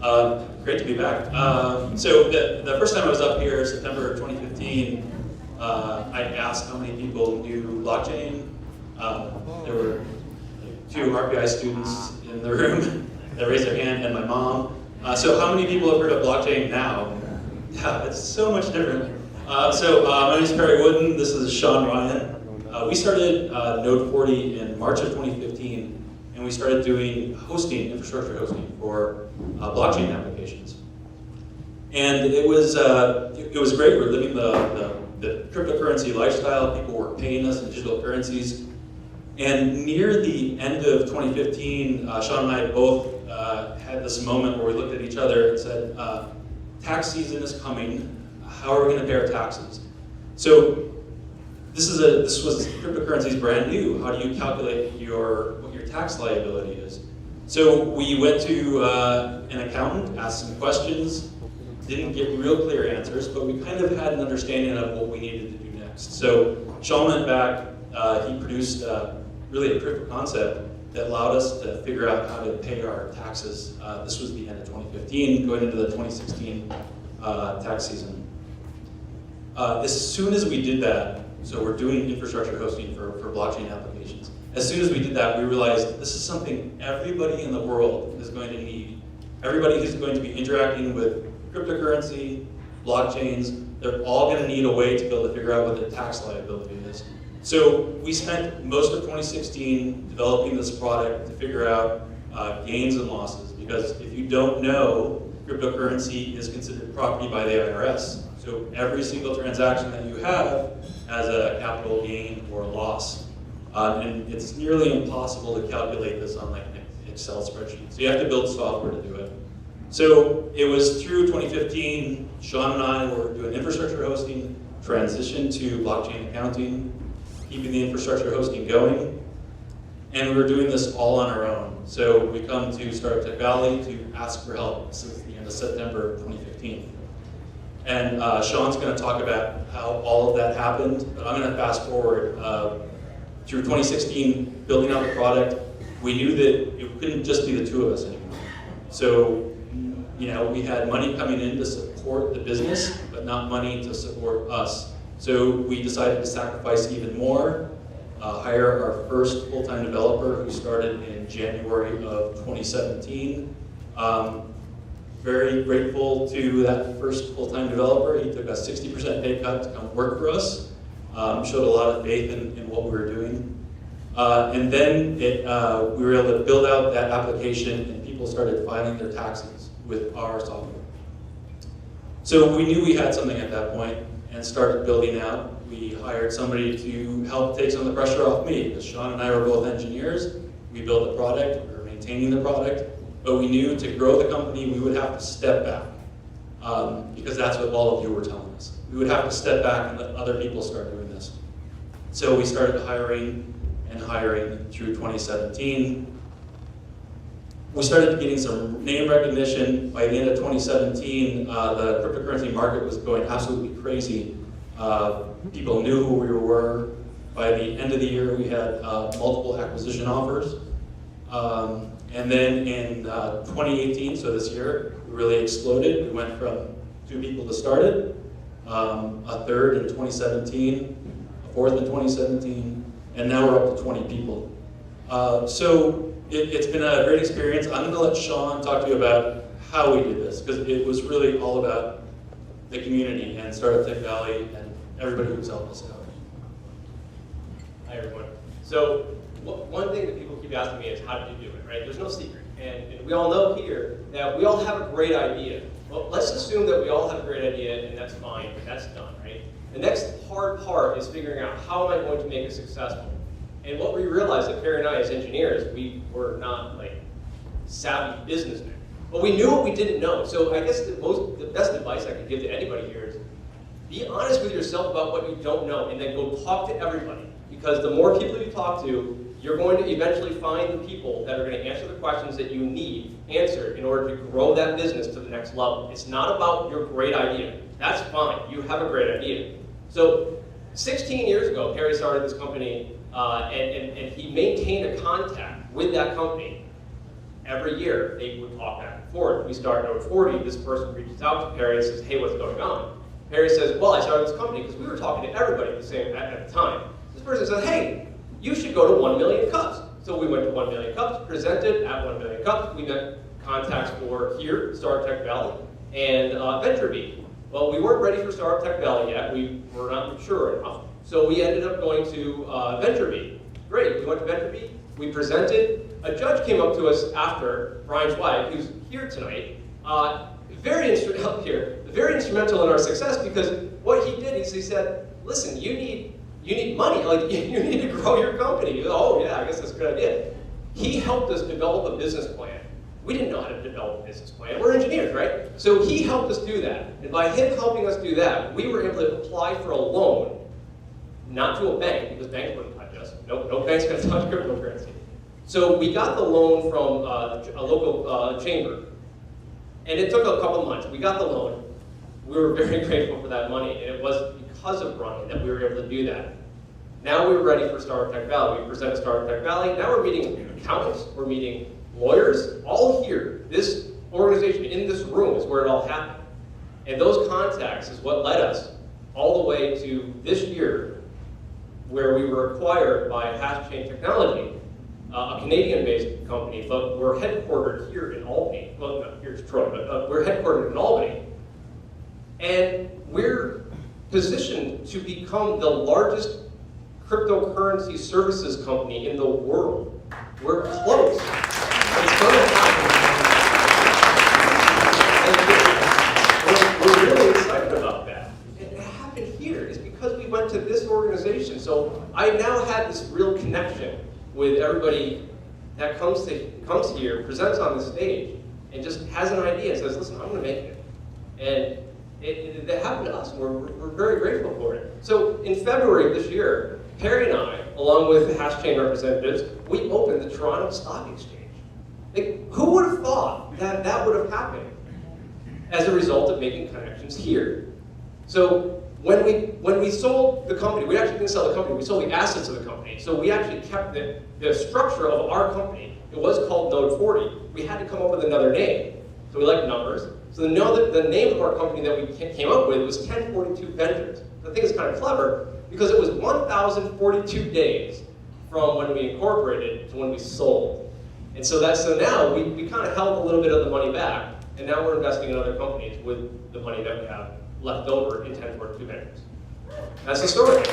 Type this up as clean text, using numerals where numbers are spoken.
Great to be back. So the first time I was up here, September 2015, I asked how many people knew blockchain. There were two RPI students in the room that raised their hand, and my mom. So how many people have heard of blockchain now? Yeah, it's so much different. My name is Perry Wooden. This is Sean Ryan. We started Node 40 in March of 2015, and we started doing hosting, infrastructure hosting for blockchain applications. And it was great. We're living the cryptocurrency lifestyle. People were paying us in digital currencies. And near the end of 2015, Sean and I both had this moment where we looked at each other and said, tax season is coming. How are we going to pay our taxes? So this was cryptocurrency's brand new. How do you calculate what your tax liability is? So we went to an accountant, asked some questions, didn't get real clear answers, but we kind of had an understanding of what we needed to do next. So Sean went back, he produced really a proof of concept that allowed us to figure out how to pay our taxes. This was the end of 2015, going into the 2016 tax season. As soon as we did that, so we're doing infrastructure hosting for blockchain applications. As soon as we did that, we realized this is something everybody in the world is going to need. Everybody who's going to be interacting with cryptocurrency, blockchains, they're all going to need a way to be able to figure out what the tax liability is. So we spent most of 2016 developing this product to figure out gains and losses, because if you don't know, cryptocurrency is considered property by the IRS. So every single transaction that you have has a capital gain or loss. And it's nearly impossible to calculate this on like an Excel spreadsheet. So you have to build software to do it. So it was through 2015, Sean and I were doing infrastructure hosting, transition to blockchain accounting, keeping the infrastructure hosting going, and we were doing this all on our own. So we come to Startup Tech Valley to ask for help since the end of September 2015. And Sean's going to talk about how all of that happened, but I'm going to fast forward. Through 2016, building out the product, we knew that it couldn't just be the two of us anymore. So, we had money coming in to support the business, but not money to support us. So we decided to sacrifice even more, hire our first full-time developer who started in January of 2017. Very grateful to that first full-time developer. He took a 60% pay cut to come work for us. Showed a lot of faith in what we were doing. And then we were able to build out that application, and people started filing their taxes with our software. So we knew we had something at that point and started building out. We hired somebody to help take some of the pressure off me, because Sean and I were both engineers. We built the product, we were maintaining the product, but we knew to grow the company we would have to step back, because that's what all of you were telling us. We would have to step back and let other people start doing this. So we started hiring through 2017. We started getting some name recognition. By the end of 2017, the cryptocurrency market was going absolutely crazy. People knew who we were. By the end of the year, we had multiple acquisition offers. And then in 2018, so this year, we really exploded. We went from 2 people to start it, a third in 2017, a fourth in 2017, and now we're up to 20 people. So it's been a great experience. I'm going to let Sean talk to you about how we did this, because it was really all about the community and Startup Tech Valley and everybody who's helped us out. Hi, everyone. So one thing that people keep asking me is, how did you do it, right? There's no secret. And we all know here that we all have a great idea. Well, let's assume that we all have a great idea, and that's fine, but that's done, right? The next hard part is figuring out, how am I going to make it successful? And what we realized that Perry and I, as engineers, we were not like savvy businessmen. But we knew what we didn't know. So I guess the best advice I could give to anybody here is, be honest with yourself about what you don't know, and then go talk to everybody. Because the more people you talk to, you're going to eventually find the people that are going to answer the questions that you need answered in order to grow that business to the next level. It's not about your great idea. That's fine. You have a great idea. So 16 years ago, Perry started this company, and he maintained a contact with that company. Every year, they would talk back and forth. We start Node 40, this person reaches out to Perry and says, hey, what's going on? Perry says, well, I started this company because we were talking to everybody at the time. This person said, hey, you should go to 1 million cups. So we went to 1 million cups, presented at 1 million cups. We got contacts for here, Startup Tech Valley, and VentureBeat. Well, we weren't ready for Startup Tech Valley yet. We were not mature enough. So we ended up going to VentureBeat. Great, we went to VentureBeat. We presented. A judge came up to us after, Brian Zweig, who's here tonight, very instrumental in our success, because what he did is he said, listen, you need money, like you need to grow your company. He goes, oh yeah, I guess that's a good idea. He helped us develop a business plan. We didn't know how to develop a business plan. We're engineers, right? So he helped us do that. And by him helping us do that, we were able to apply for a loan, not to a bank, because banks wouldn't touch us. No bank's gonna touch cryptocurrency. So we got the loan from a local chamber. And it took a couple months. We got the loan. We were very grateful for that money, and it was because of Brian that we were able to do that. Now we were ready for Startup Tech Valley. We presented Startup Tech Valley. Now we're meeting accountants, we're meeting lawyers, all here. This organization in this room is where it all happened. And those contacts is what led us all the way to this year, where we were acquired by HashChain Technology, a Canadian-based company, but we're headquartered here in Albany. Well, no, here's Troy, but we're headquartered in Albany. And we're positioned to become the largest cryptocurrency services company in the world. We're close. It's going to happen. And we're really excited about that. And it happened here. It's because we went to this organization. So I now had this real connection with everybody that comes here, presents on the stage, and just has an idea and says, listen, I'm going to make it. And it happened to us, and we're very grateful for it. So in February of this year, Perry and I, along with the HashChain representatives, we opened the Toronto Stock Exchange. Like, who would have thought that that would have happened as a result of making connections here? So when we sold the company, we actually didn't sell the company, we sold the assets of the company. So we actually kept the structure of our company. It was called Node 40. We had to come up with another name. So we like numbers. So the name of our company that we came up with was 1042 Ventures. I think it's kind of clever because it was 1,042 days from when we incorporated to when we sold. And so now we kind of held a little bit of the money back, and now we're investing in other companies with the money that we have left over in 1042 Ventures. That's the story.